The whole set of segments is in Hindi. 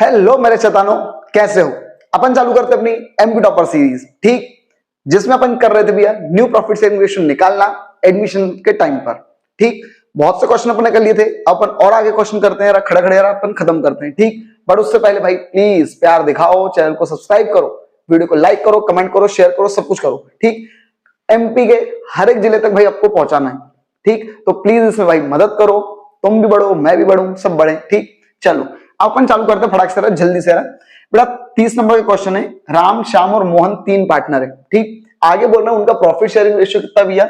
हेलो मेरे शैतानों, कैसे हो? अपन चालू करते अपनी एमपी टॉपर सीरीज, ठीक, जिसमें अपन कर रहे थे भैया न्यू प्रॉफिट शेयरिंग रेशियो निकालना एडमिशन के टाइम पर। ठीक, बहुत से क्वेश्चन अपन ने कर लिए थे, अपन और आगे क्वेश्चन करते हैं, खड़े खड़े अपन खत्म करते हैं। ठीक, बट उससे पहले भाई प्लीज प्यार दिखाओ, चैनल को सब्सक्राइब करो, वीडियो को लाइक करो, कमेंट करो, शेयर करो, सब कुछ करो। ठीक, एमपी के हर एक जिले तक भाई आपको पहुंचाना है। ठीक, तो प्लीज इसमें भाई मदद करो, तुम भी बढ़ो, मैं भी बढ़ूं, सब बढ़े। ठीक, चलो अपन चालू करते हैं फटाक से, जल्दी से। बेटा 30 नंबर का क्वेश्चन है, राम, श्याम और मोहन 3 पार्टनर है। ठीक, आगे बोल रहा हूं उनका प्रॉफिट शेयरिंग रेशियो कितना भैया?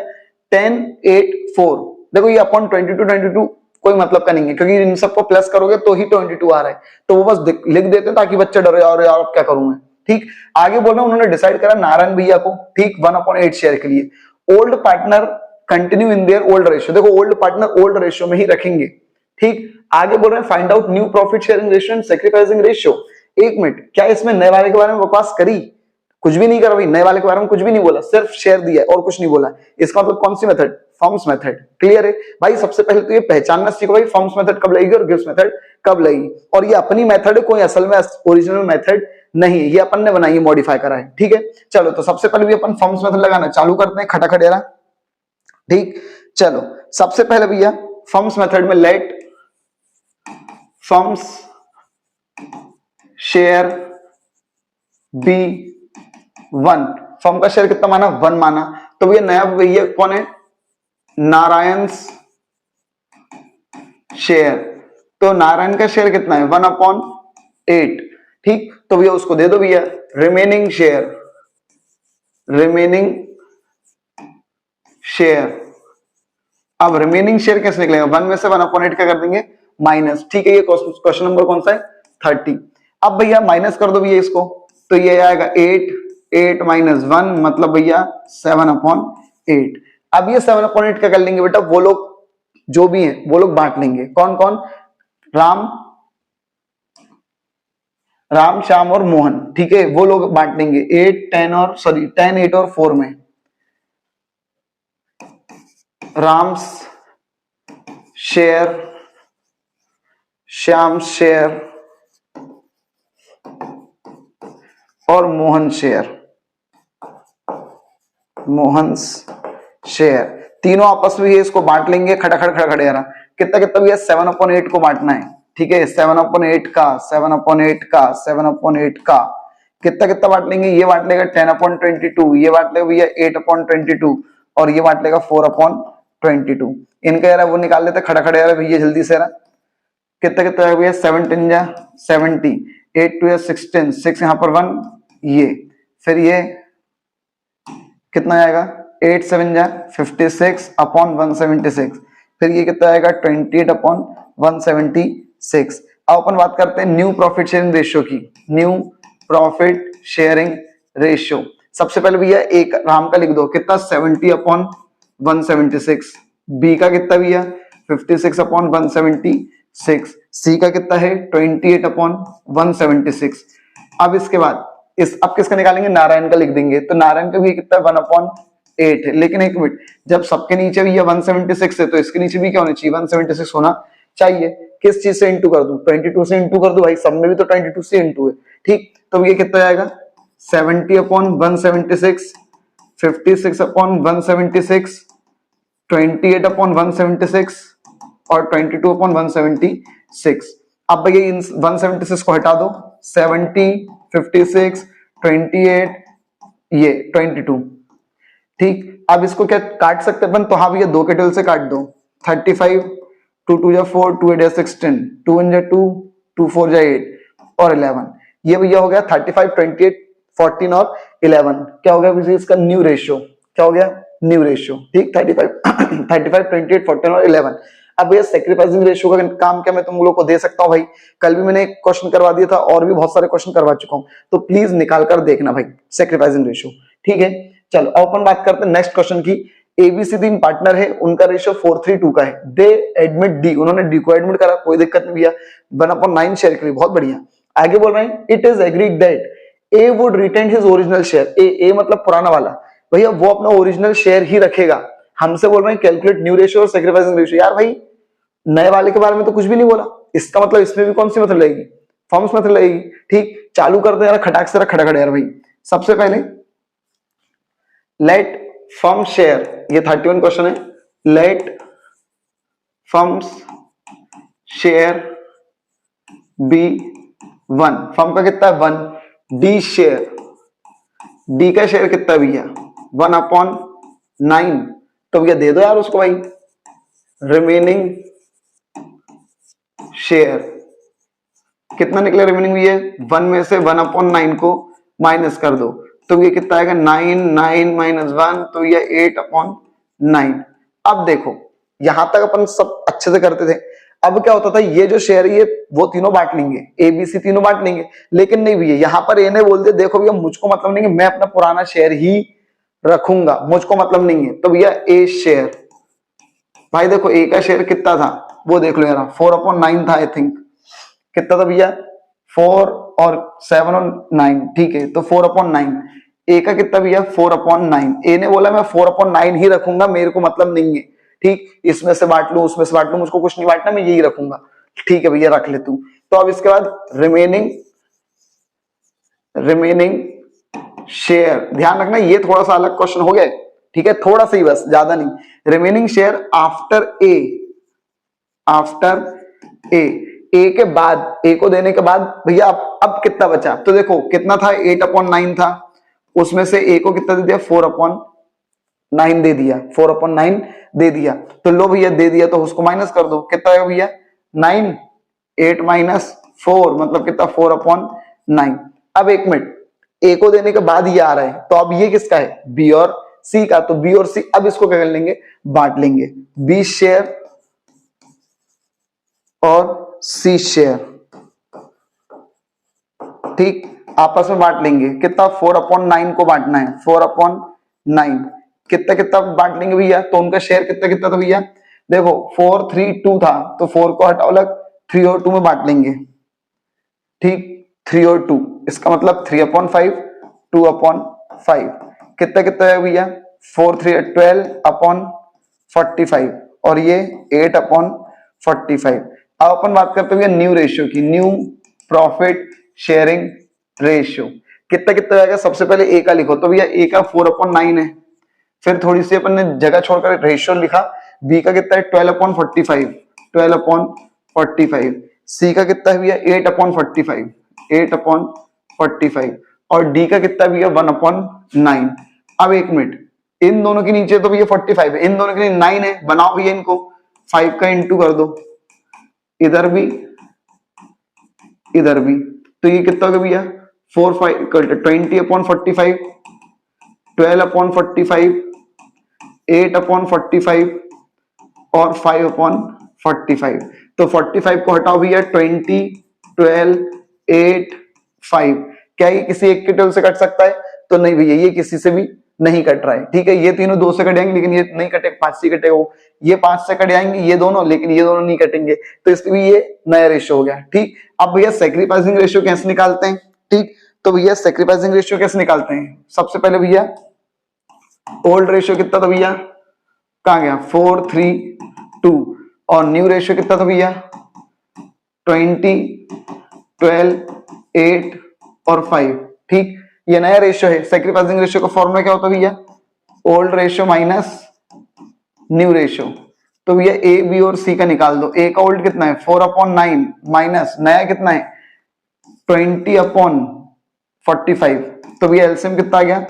10, 8, 4। देखो ये अपॉन 22 कोई मतलब का नहीं है, क्योंकि इन सबको प्लस करोगे तो ही 22 आ रहा है, तो वो बस लिख देते हैं ताकि बच्चे डरे और यार अब क्या करूं मैं। ठीक, आगे बोल रहा हूं उन्होंने डिसाइड करा नारायण भैया को, ठीक, 1/8 शेयर के लिए। Old partner continue in their old ratio, देखो ओल्ड पार्टनर ओल्ड रेशियो में ही रखेंगे। ठीक, आगे बोल रहे हैं find out new profit sharing ratio and sacrificing ratio. एक मिनट, क्या इसमें नए वाले के बारे में बकवास करी? कुछ भी नहीं करा भाई, नए वाले के बारे में कुछ भी नहीं बोला, सिर्फ शेयर दिया और कुछ नहीं बोला। इसका मतलब कौन सी मेथड? Forms method. क्लियर है भाई? सबसे पहले तो ये पहचानना सीखो भाई, फॉर्म्स मेथड कब लगेगी और गिव्स मेथड कब लगेगी। और ये अपनी मेथड है, कोई असल में ओरिजिनल मेथड नहीं है, ये अपन ने बनाई है, मॉडिफाई करा है। ठीक है, चलो तो सबसे पहले भी अपन फॉर्म्स मेथड लगाना चालू करते हैं, खटाखटेरा। ठीक, चलो सबसे पहले भैया फॉर्म्स मेथड में let firms share be 1। Firm का शेयर कितना माना? 1 माना। तो भैया नया भैया कौन है? नारायण शेयर। तो नारायण का शेयर कितना है? 1/8। ठीक, तो भैया उसको दे दो भैया रिमेनिंग शेयर, रिमेनिंग शेयर। अब रिमेनिंग शेयर कैसे निकलेगा? 1 में से 1/8 क्या कर देंगे? माइनस। ठीक है, ये क्वेश्चन नंबर कौन सा है? 30। अब भैया माइनस कर दो भैया इसको, तो ये आएगा 8 माइनस 1 मतलब भैया 7/8। अब ये 7/8 क्या कर लेंगे बेटा? वो लोग जो भी हैं वो लोग बांट लेंगे। कौन कौन? राम, श्याम और मोहन। ठीक है, वो लोग बांट लेंगे 10, 8 और 4 में। राम्स शेयर, श्याम शेयर और मोहन शेयर, मोहन शेयर तीनों आपस में इसको बांट लेंगे। खड़े यार कितना कितना भी है? 7/8 को बांटना है। ठीक है, 7/8 का 7/8 का 7/8 का कितना कितना बांट लेंगे? ये बांट लेगा 10/22, ये बांट लेगा भैया 8/22 और ये बांट लेगा 4/22। इनका यार वो निकाल लेते खड़े यार भैया जल्दी से। कितना कितना है भैया? 7 जा 70, 8 2 16, 6 यहाँ पर 1, ये फिर ये कितना आएगा? 8 7 जा 56/176, फिर ये कितना आएगा? 28/176। अब अपन बात करते हैं न्यू प्रॉफिट शेयरिंग रेशियो की। न्यू प्रॉफिट शेयरिंग रेशियो सबसे पहले भैया एक राम का लिख दो, कितना? 70/176। बी का कितना भैया? 56/176। सी का कितना है? 28/176। अब इसके बाद अब किसका निकालेंगे? नारायण का लिख देंगे, तो नारायण का भी कितना? 1/8 है। लेकिन एक मिनट, जब सबके नीचे भी ये 176 है तो इसके नीचे भी क्या होना चाहिए? 176 होना चाहिए। किस चीज से इंटू कर दूं? 22 से इंटू कर दूं भाई, सब में भी तो 22 से इंटू है। ठीक, तो ये कितना आएगा? 70/176, 56/176, 28/176 और 22/176। अब भैया इन 176 को हटा दो, 70, 56, 28, ये 22। ठीक, अब इसको क्या काट सकते अपन? तो हाँ भैया 2 के टेबल से काट दो। 35, 2 2 4, 2 8 16, 2 1 2, 2 4 8 और 11। ये भैया हो गया 35, 28, 14 और 11। क्या हो गया भैया इसका? New ratio. क्या हो गया? New ratio. ठीक, 35, 28, 14 और 11। अब भैया सैक्रिफाइसिंग रेशियो का काम क्या मैं तुम लोगों को दे सकता हूं भाई? कल भी मैंने एक क्वेश्चन करवा दिया था और भी बहुत सारे क्वेश्चन करवा चुका हूं, तो प्लीज निकाल कर देखना भाई सैक्रिफाइसिंग रेशियो। ठीक है, चलो अब अपन बात करते हैं नेक्स्ट क्वेश्चन की। एबीसी 3 पार्टनर है, उनका रेशियो 4:3:2 का है। दे एडमिट डी, उन्होंने डी को एडमिट करा, कोई दिक्कत नहीं भैया, 1/9 शेयर के लिए, बहुत बढ़िया। आगे बोल रहे हैं it is agreed that A would retain his original share. A मतलब पुराना वाला भैया, वो अपना ओरिजिनल शेयर ही रखेगा। हमसे बोल रहे हैं कैलकुलेट न्यू रेशियो और सैक्रिफाइसिंग रेशियो। यार भाई नए वाले के बारे में तो कुछ भी नहीं बोला, इसका मतलब इसमें भी कौन सी मेथड लगेगी, फॉर्म्स मेथड लगेगी। ठीक, चालू करते हैं यार खटाक से खड़ा खड़ा यार भाई। सबसे पहले लेट फर्म शेयर, ये 31 क्वेश्चन है, let firms share be 1, firm का कितना है 1, डी शेयर, डी का शेयर कितना भैया 1/9, तो भैया दे दो यार उसको भाई, रिमेनिंग शेयर कितना निकले रिमेनिंग भैया 1 में से 1/9 को माइनस कर दो, तो ये कितना आएगा 9, 9 माइनस 1, तो ये 8/9। अब देखो यहां तक अपन सब अच्छे से करते थे। अब क्या होता था, ये जो शेयर ये वो तीनों बांट लेंगे, ए बी सी तीनों बांट लेंगे, लेकिन नहीं भैया यहां पर ए ने बोल दिया देखो भैया मुझको मतलब नहीं है, मैं अपना पुराना शेयर ही रखूंगा, मुझको मतलब नहीं है। तो भैया ए शेयर, भाई देखो ए का शेयर कितना था वो देख लो यार 4/9 था आई थिंक, कितना था भैया 4 और 7 और 9, ठीक है, तो 4/9। ए का कितना भैया 4/9, ए ने बोला मैं 4/9 ही रखूंगा, मेरे को मतलब नहीं है, ठीक, इसमें से बांट लू उसमें से बांट लू, मुझको कुछ नहीं बांटना, मैं यही रखूंगा, ठीक है भैया रख ले तू। तो अब इसके बाद रिमेनिंग शेयर, ध्यान रखना ये थोड़ा सा अलग क्वेश्चन हो गया, ठीक है, थोड़ा सा ही बस, ज्यादा नहीं। Remaining share after a, after a के बाद, ए को देने के बाद भैया अब कितना बचा, तो देखो कितना था 8/9 था, उसमें से ए को कितना दे दिया 4/9 दे दिया, 4/9 दे दिया, तो लो भैया दे दिया तो उसको माइनस कर दो, कितना आएगा भैया 9, 8 माइनस 4 मतलब कितना 4/9। अब एक मिनट, ए को देने के बाद ये आ रहा है, तो अब ये किसका है बी और सी का, तो बी और सी अब इसको क्या कर लेंगे बांट लेंगे, बी शेयर और सी शेयर, ठीक, आपस में बांट लेंगे, कितना 4/9 को बांटना है, 4/9 कितना कितना बांट लेंगे भैया, तो उनका शेयर कितना कितना था भैया, देखो 4, 3, 2 था, तो 4 को हटाओ अलग, 3 और 2 में बांट लेंगे, ठीक, 3 और 2, इसका मतलब 3/5, 2/5 कितना कितना है भैया 4, 3 12/45 और ये 8/45। अब अपन बात करते हैं न्यू रेशियो की, न्यू प्रॉफिट शेयरिंग रेशियो, कितना कितना जाएगा, सबसे पहले ए का लिखो, तो भैया ए का 4/9 है, फिर थोड़ी सी अपन ने जगह छोड़कर रेशियो लिखा, बी का कितना है 12/45, 12/45, सी का कितना है भैया 8/45, 8/45 और डी का कितना भैया 1/9। अब एक मिनट, इन दोनों के नीचे तो भैया 45 है, इन दोनों के लिए 9 है, बनाओ भैया इनको 5 का इंटू कर दो, इधर भी इधर भी, तो ये कितना होगा भैया 4, 5 20/45, 12/45, 8/45 और 5/45, तो 45 को हटाओ भैया 20, 12, 8, 5, क्या ये किसी एक के टेबल से कट सकता है, तो नहीं भैया ये किसी से भी नहीं कट रहा है, ठीक है, ये तीनों 2 से कट जाएंगे लेकिन ये नहीं कटे, 5 से कटेगा, ये 5 से कट जाएंगे ये दोनों, लेकिन ये दोनों नहीं कटेंगे, तो इसलिए ये नया रेशियो हो गया, ठीक। अब भैया सैक्रिफाइसिंग रेशियो कैसे निकालते हैं, ठीक, तो भैया सैक्रिफाइसिंग रेशियो कैसे निकालते हैं, सबसे पहले भैया ओल्ड रेशियो कितना था भैया, कहां गया 4, 3, 2 और न्यू रेशियो कितना था भैया 20, 12, 8 और 5, ठीक, ये नया रेशियो है। सैक्रिफाइसिंग रेशियो का फॉर्मूला क्या होता है भैया, old ratio minus new ratio, तो भैया ए बी और सी का निकाल दो, ए का ओल्ड कितना है 4/9 माइनस नया कितना है 20/45, तो भैया एलसीएम कितना आ गया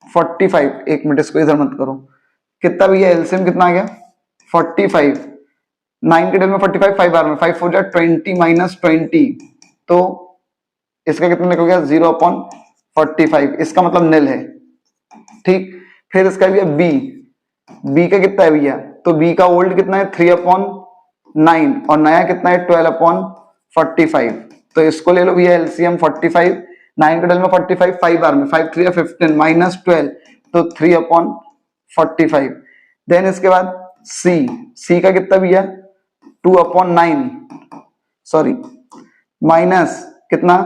45, एक मिनट इसको इधर मत करो, कितना भैया एलसीएम कितना आ गया 45, 9 के डेल में 45, 5 बार में 5 4 20 माइनस 20, तो इसका कितना निकल गया 0/45, इसका मतलब निल है, ठीक। फिर इसका भैया बी, बी का कितना है भैया, तो बी का ओल्ड कितना है 3/9 और नया कितना है 12/45, तो इसको ले लो भैया एलसीएम 45, 9 के डेल में 45, 5 बार में 5 3 15 माइनस 12, तो 3/45। देन इसके बाद सी, सी का कितना भैया 2/9 सॉरी माइनस कितना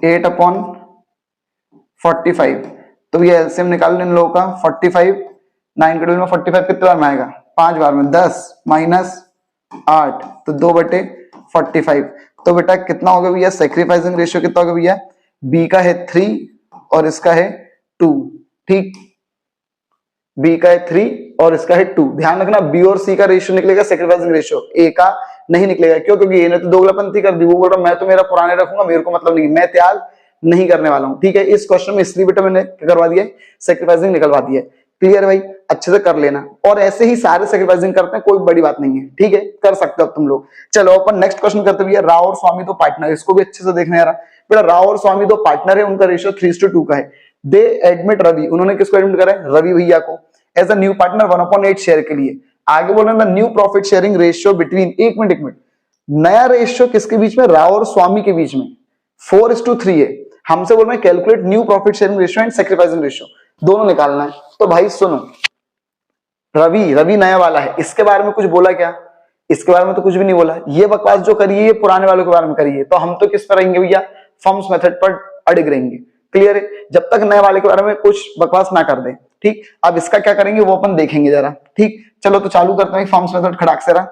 8/45, तो ये एलसीएम निकाल इन लोगों का 45, 9 के डेल में 45 कितने बार में आएगा 5 बार में 10 माइनस 8, तो 2/45, 45। तो बेटा कितना हो गया भैया, सेक्रीफाइसिंग रेशियो कितना हो गया भैया, बी का है 3 और इसका है 2। ठीक, बी का है 3 और इसका है 2। ध्यान रखना बी और सी का रेशियो निकलेगा सेक्रीफाइसिंग रेशियो, ए का नहीं निकलेगा। क्यों? क्योंकि ए ने तो दोगलापंथी कर दी, वो बोल रहा मैं तो मेरा पुराने रखूंगा, मेरे को मतलब नहीं, मैं त्याग नहीं करने वाला हूं। ठीक है, इस क्वेश्चन में इसलिए बेटा मैंने क्या करवा दिया, सेक्रीफाइसिंग निकलवा दिया। क्लियर भाई, अच्छे से कर लेना। और ऐसे ही सारे सेक्रीफाइसिंग करते हैं, कोई बड़ी बात नहीं है। ठीक है, कर सकते हो तुम लोग। चलो अपन नेक्स्ट क्वेश्चन करते भैया, राव और स्वामी दो पार्टनर, इसको भी अच्छे से देखना यार बेटा। राव और स्वामी दो पार्टनर है, उनका रेशियो 3:2 का है। दे एडमिट रवि, उन्होंने किसको एडमिट करा है, रवि भैया को, as a new partner 1/8 share के लिए। आगे बोल रहे हैं new profit sharing ratio between, एक मिनट, नया रेशियो किसके बीच में, राव और स्वामी के बीच में 4:3 है। हमसे बोल रहे हैं calculate new profit sharing ratio and sacrificing ratio, दोनों निकालना है। तो भाई सुनो, रवि नया वाला है, इसके बारे में कुछ बोला क्या, इसके बारे में तो कुछ भी नहीं बोला। ये बकवास जो करिए ये पुराने वालों के बारे में करिए, तो हम तो किस पर रहेंगे भैया, फॉर्म्स मेथड पर अड़िग रहेंगे। क्लियर है, जब तक नए वाले के बारे में कुछ बकवास ना कर दे। ठीक, अब इसका क्या करेंगे वो अपन देखेंगे जरा। ठीक, चलो तो चालू करते हैं फॉर्म्स मेथड खड़ाक से रहा।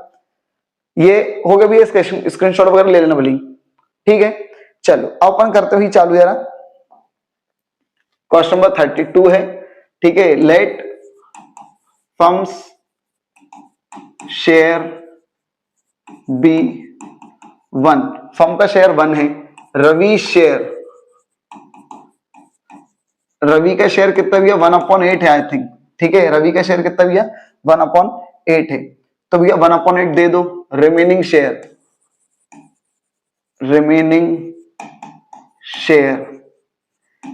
ये हो गया भैया, स्क्रीनशॉट वगैरह ले लेना भली। ठीक है, चलो अपन करते हुए चालू जरा। क्वेश्चन नंबर 32 है। ठीक है, let firms share be 1, firm का शेयर 1 है। रवि का शेयर कितना भैया, 1/8 है आई थिंक। ठीक है, रवि का शेयर कितना भैया, 1/8 है। तो भैया 1/8 दे दो, रिमेनिंग शेयर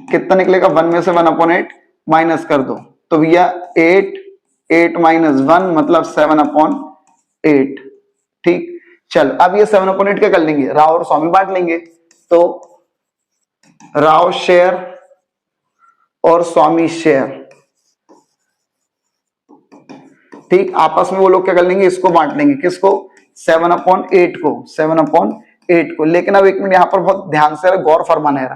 कितना निकलेगा, 1 में से 1/8 माइनस कर दो, तो भैया 8 माइनस 1 मतलब 7/8। ठीक, चल अब ये 7/8 क्या कर लेंगे, राव और स्वामी बांट लेंगे। तो राव शेयर और स्वामी शेयर, ठीक, आपस में वो लोग क्या कर लेंगे, इसको बांट लेंगे, किसको, 7/8 को। लेकिन अब एक मिनट यहाँ पर बहुत ध्यान से गौर फरमाना है।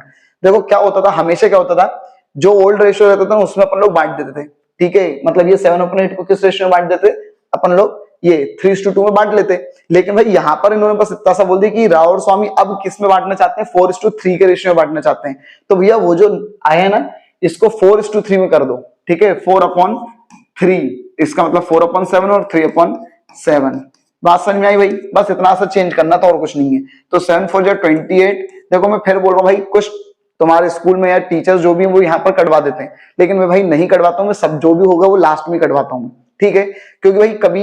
देखो क्या होता था, हमेशा क्या होता था, जो ओल्ड रेशियो रहता था उसमें अपन लोग बांट देते थे। ठीक है, मतलब ये 7/8 को किस रेशियो में बांट देते, अपन लोग ये 3:2 में बांट लेते। लेकिन भाई यहाँ पर इन्होंने बस इतना सा बोल दिया कि राव और स्वामी अब किस में बांटना चाहते हैं, 4:3 के रेशियो में बांटना चाहते हैं। तो भैया वो जो आया है ना, इसको 4:3 में कर दो। ठीक है, 4/3, इसका मतलब 4/7 और 3/7। बात समझ में आई भाई, बस इतना सा चेंज करना था और कुछ नहीं है। तो 7 4 28। देखो मैं फिर बोल रहा हूँ भाई, कुछ तुम्हारे स्कूल में या टीचर्स जो भी वो यहाँ पर कटवा देते हैं, लेकिन मैं भाई नहीं कटवाता हूँ, मैं सब जो भी होगा वो लास्ट में कटवाता हूँ। ठीक है, क्योंकि भाई कभी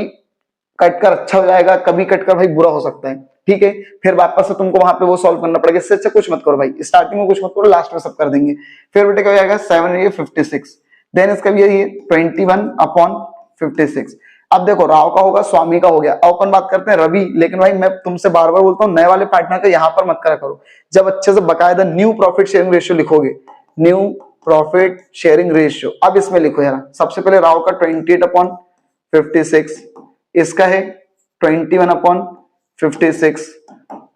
कटकर अच्छा हो जाएगा, कभी कटकर भाई बुरा हो सकता है। ठीक है, फिर वापस से तुमको वहां पे वो सॉल्व करना पड़ेगा। इससे अच्छा कुछ मत करो भाई, स्टार्टिंग में कुछ मत करो, लास्ट में सब कर देंगे। फिर बेटे क्या हो जाएगा, 7 ये 56, देन इसका भी ये 21/56। अब देखो राव का होगा, स्वामी का हो गया। अब अपन बात करते हैं रवि। लेकिन भाई मैं तुमसे बार बार बोलता हूँ, नए वाले पार्टनर का यहाँ पर मत करा करो। जब अच्छे से बकायदा न्यू प्रॉफिट शेयरिंग रेशियो लिखोगे, न्यू प्रॉफिट शेयरिंग रेशियो, अब इसमें लिखो यार। सबसे पहले राव का 28/56, इसका है 21/56।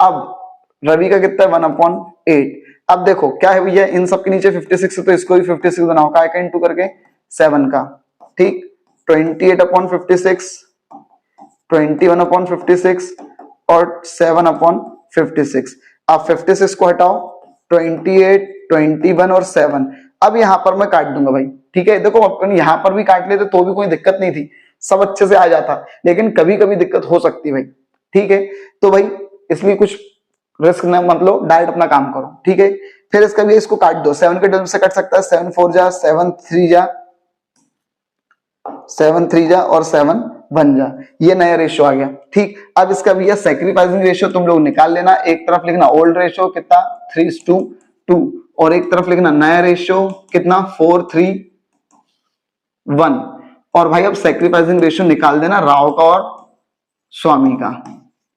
अब रवि का कितना है, 1/8। अब देखो क्या है भैया, इन सब के नीचे 56 है तो इसको भी 56 बनाओ, काय का इंटू करके 7 का। ठीक, 28/56, 21/56 और 7/56। अब 56 को हटाओ, 28, 21 और 7। अब यहां पर मैं काट दूंगा भाई। ठीक है, देखो अपन यहां पर भी काट लेते तो भी कोई दिक्कत नहीं थी, सब अच्छे से आ जाता, लेकिन कभी कभी दिक्कत हो सकती है भाई। ठीक है, तो भाई इसलिए कुछ रिस्क ना मतलब डायरेक्ट अपना काम करो। ठीक है, फिर इसका भी इसको काट दो, 7 के टर्म से कट सकता है, 7 4 जा, 7 3 जा, 7 3 जा और 7 1 जा, ये नया रेशियो आ गया। ठीक, अब इसका भी है सेक्रीफाइसिंग रेशियो तुम लोग निकाल लेना। एक तरफ लिखना ओल्ड रेशियो कितना 3:2 और एक तरफ लिखना नया रेशियो कितना 4:3:1। और भाई अब सेक्रीफाइसिंग रेशियो निकाल देना राव का और स्वामी का।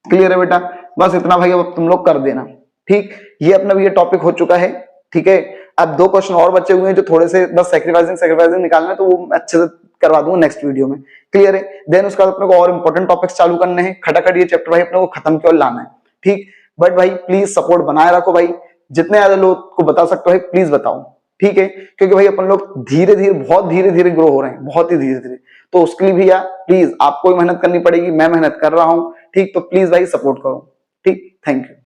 क्लियर है बेटा, बस इतना भाई अब तुम लोग कर देना। ठीक, ये अपना भी ये टॉपिक हो चुका है। ठीक है, अब 2 क्वेश्चन और बचे हुए हैं जो थोड़े से बस सेक्रीफाइसिंग निकालना है, तो वो अच्छे से करवा दूंगा नेक्स्ट वीडियो में। क्लियर है, देन उसका अपने को और इंपॉर्टेंट टॉपिक्स चालू करने हैं, खटाखट ये चैप्टर भाई अपने को खत्म क्यों लाना है। ठीक, बट भाई प्लीज सपोर्ट बनाए रखो भाई, जितने ज्यादा लोग को बता सकते हो भाई प्लीज बताओ। ठीक है, क्योंकि भाई अपन लोग धीरे धीरे बहुत धीरे धीरे ग्रो हो रहे हैं, बहुत ही धीरे धीरे, तो उसके लिए भी यार प्लीज आपको ही मेहनत करनी पड़ेगी, मैं मेहनत कर रहा हूं। ठीक, तो प्लीज भाई सपोर्ट करो। ठीक, थैंक यू।